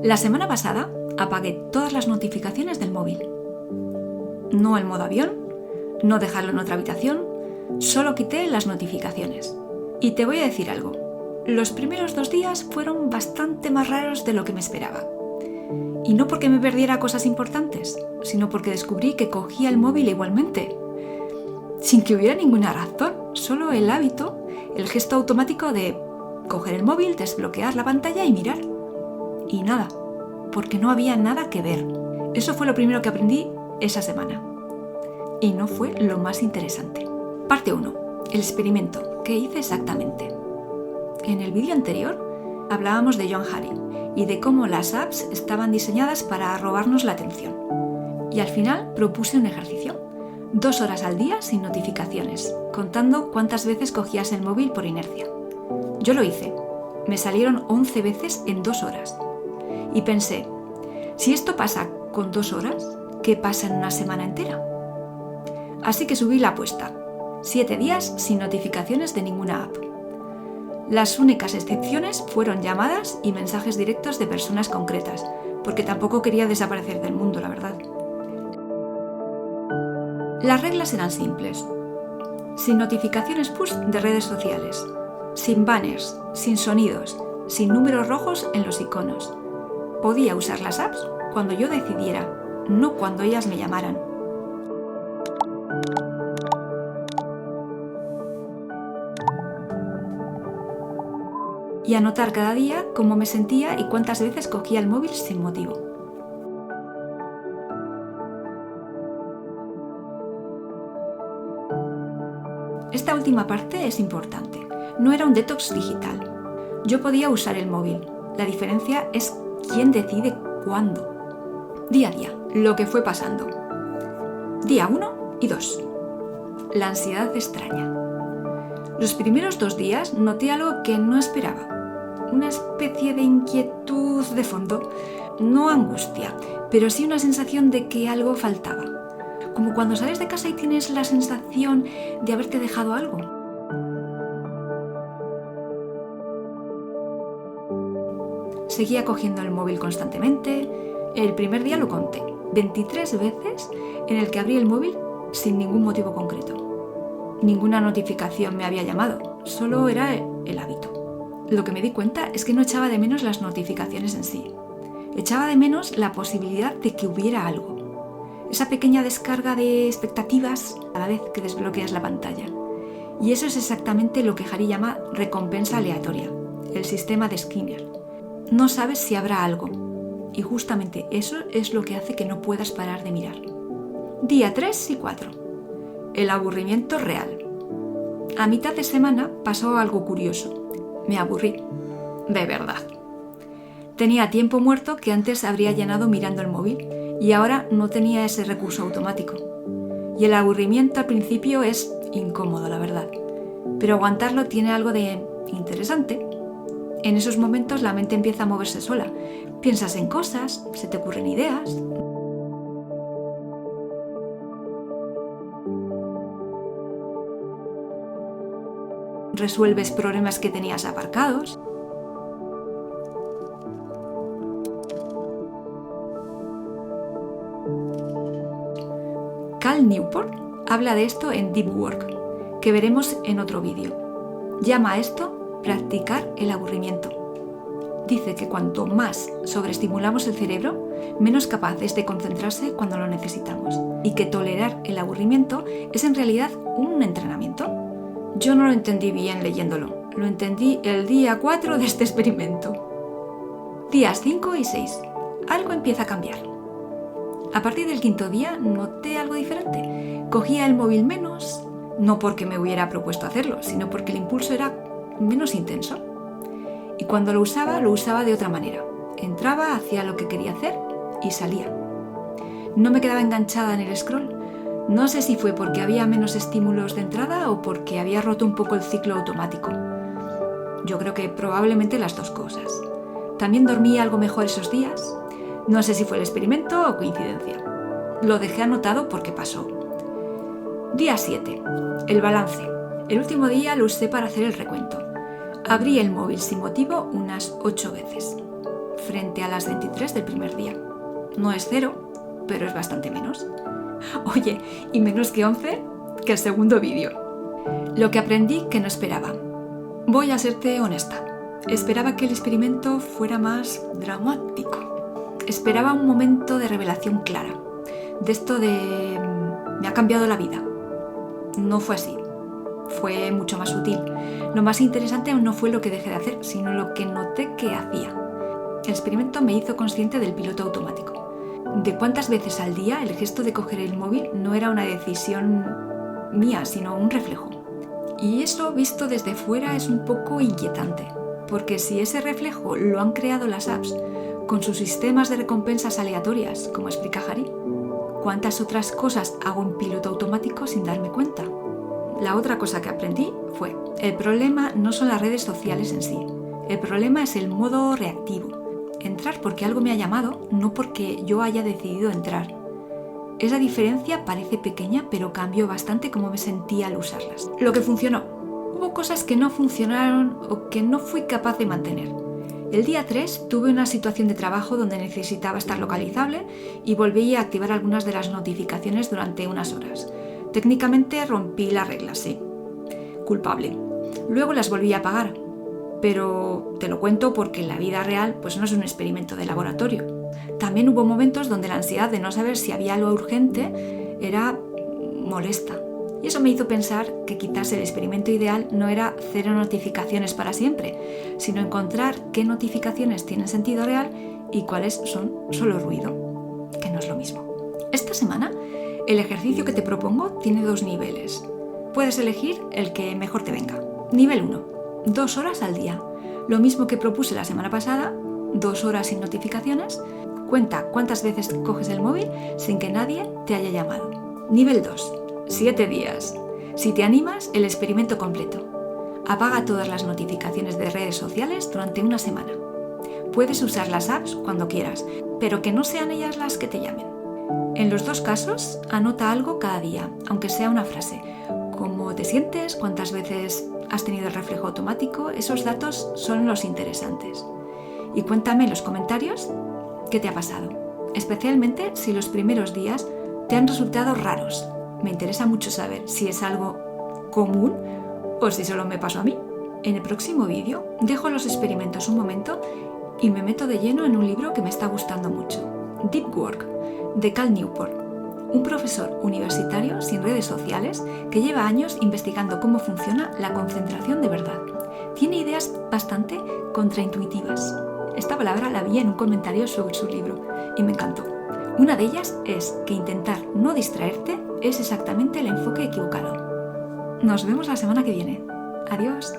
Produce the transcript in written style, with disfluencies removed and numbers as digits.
La semana pasada apagué todas las notificaciones del móvil. No el modo avión, no dejarlo en otra habitación, solo quité las notificaciones. Y te voy a decir algo, los primeros 2 días fueron bastante más raros de lo que me esperaba. Y no porque me perdiera cosas importantes, sino porque descubrí que cogía el móvil igualmente. Sin que hubiera ninguna razón, solo el hábito, el gesto automático de coger el móvil, desbloquear la pantalla y mirar. Y nada, porque no había nada que ver. Eso fue lo primero que aprendí esa semana. Y no fue lo más interesante. Parte 1. El experimento. ¿Qué hice exactamente? En el vídeo anterior hablábamos de John Hattie y de cómo las apps estaban diseñadas para robarnos la atención. Y al final propuse un ejercicio. 2 horas al día sin notificaciones, contando cuántas veces cogías el móvil por inercia. Yo lo hice. Me salieron 11 veces en 2 horas. Y pensé, si esto pasa con 2 horas, ¿qué pasa en una semana entera? Así que subí la apuesta. 7 días sin notificaciones de ninguna app. Las únicas excepciones fueron llamadas y mensajes directos de personas concretas, porque tampoco quería desaparecer del mundo, la verdad. Las reglas eran simples. Sin notificaciones push de redes sociales, sin banners, sin sonidos, sin números rojos en los iconos. Podía usar las apps cuando yo decidiera, no cuando ellas me llamaran. Y anotar cada día cómo me sentía y cuántas veces cogía el móvil sin motivo. Esta última parte es importante. No era un detox digital. Yo podía usar el móvil. La diferencia es quién decide cuándo. Día a día, lo que fue pasando. Día 1 y 2. La ansiedad extraña. Los primeros 2 días noté algo que no esperaba. Una especie de inquietud de fondo. No angustia, pero sí una sensación de que algo faltaba. Como cuando sales de casa y tienes la sensación de haberte dejado algo. Seguía cogiendo el móvil constantemente. El primer día lo conté, 23 veces en el que abrí el móvil sin ningún motivo concreto. Ninguna notificación me había llamado, solo era el hábito. Lo que me di cuenta es que no echaba de menos las notificaciones en sí. Echaba de menos la posibilidad de que hubiera algo. Esa pequeña descarga de expectativas a la vez que desbloqueas la pantalla. Y eso es exactamente lo que Hattie llama recompensa aleatoria, el sistema de Skinner. No sabes si habrá algo, y justamente eso es lo que hace que no puedas parar de mirar. Día 3 y 4. El aburrimiento real. A mitad de semana pasó algo curioso. Me aburrí. De verdad. Tenía tiempo muerto que antes habría llenado mirando el móvil, y ahora no tenía ese recurso automático. Y el aburrimiento al principio es incómodo, la verdad. Pero aguantarlo tiene algo de interesante. En esos momentos la mente empieza a moverse sola. Piensas en cosas, se te ocurren ideas. Resuelves problemas que tenías aparcados. Cal Newport habla de esto en Deep Work, que veremos en otro vídeo. Llama a esto practicar el aburrimiento. Dice que cuanto más sobreestimulamos el cerebro, menos capaz es de concentrarse cuando lo necesitamos, y que tolerar el aburrimiento es en realidad un entrenamiento. Yo no lo entendí bien leyéndolo, lo entendí el día 4 de este experimento. Días 5 y 6. Algo empieza a cambiar. A partir del 5.º día noté algo diferente. Cogía el móvil menos, no porque me hubiera propuesto hacerlo, sino porque el impulso era menos intenso. Y cuando lo usaba de otra manera. Entraba, hacía lo que quería hacer y salía. No me quedaba enganchada en el scroll. No sé si fue porque había menos estímulos de entrada o porque había roto un poco el ciclo automático. Yo creo que probablemente las 2 cosas. También dormí algo mejor esos días. No sé si fue el experimento o coincidencia. Lo dejé anotado porque pasó. Día 7. El balance. El último día lo usé para hacer el recuento. Abrí el móvil sin motivo unas 8 veces. frente a las 23 del primer día. No es 0, pero es bastante menos. Oye, y menos que 11 que el segundo vídeo. Lo que aprendí que no esperaba. Voy a serte honesta. Esperaba que el experimento fuera más dramático. Esperaba un momento de revelación clara. De esto de... me ha cambiado la vida. No fue así. Fue mucho más sutil. Lo más interesante no fue lo que dejé de hacer, sino lo que noté que hacía. El experimento me hizo consciente del piloto automático. De cuántas veces al día el gesto de coger el móvil no era una decisión mía, sino un reflejo. Y eso, visto desde fuera, es un poco inquietante, porque si ese reflejo lo han creado las apps con sus sistemas de recompensas aleatorias, como explica Harry, ¿cuántas otras cosas hago en piloto automático sin darme cuenta? La otra cosa que aprendí fue, el problema no son las redes sociales en sí, el problema es el modo reactivo. Entrar porque algo me ha llamado, no porque yo haya decidido entrar. Esa diferencia parece pequeña, pero cambió bastante cómo me sentía al usarlas. Lo que funcionó. Hubo cosas que no funcionaron o que no fui capaz de mantener. El día 3 tuve una situación de trabajo donde necesitaba estar localizable y volví a activar algunas de las notificaciones durante unas horas. Técnicamente rompí las reglas, sí. Culpable. Luego las volví a apagar. Pero te lo cuento porque en la vida real pues no es un experimento de laboratorio. También hubo momentos donde la ansiedad de no saber si había algo urgente era molesta. Y eso me hizo pensar que quizás el experimento ideal no era 0 notificaciones para siempre, sino encontrar qué notificaciones tienen sentido real y cuáles son solo ruido, que no es lo mismo. Esta semana, el ejercicio que te propongo tiene 2 niveles. Puedes elegir el que mejor te venga. Nivel 1. 2 horas al día. Lo mismo que propuse la semana pasada, 2 horas sin notificaciones. Cuenta cuántas veces coges el móvil sin que nadie te haya llamado. Nivel 2. 7 días. Si te animas, el experimento completo. Apaga todas las notificaciones de redes sociales durante una semana. Puedes usar las apps cuando quieras, pero que no sean ellas las que te llamen. En los 2 casos, anota algo cada día, aunque sea una frase. ¿Cómo te sientes? ¿Cuántas veces has tenido el reflejo automático? Esos datos son los interesantes. Y cuéntame en los comentarios qué te ha pasado, especialmente si los primeros días te han resultado raros. Me interesa mucho saber si es algo común o si solo me pasó a mí. En el próximo vídeo dejo los experimentos un momento y me meto de lleno en un libro que me está gustando mucho, Deep Work, de Cal Newport. Un profesor universitario sin redes sociales que lleva años investigando cómo funciona la concentración de verdad. Tiene ideas bastante contraintuitivas. Esta palabra la vi en un comentario sobre su libro y me encantó. Una de ellas es que intentar no distraerte es exactamente el enfoque equivocado. Nos vemos la semana que viene. Adiós.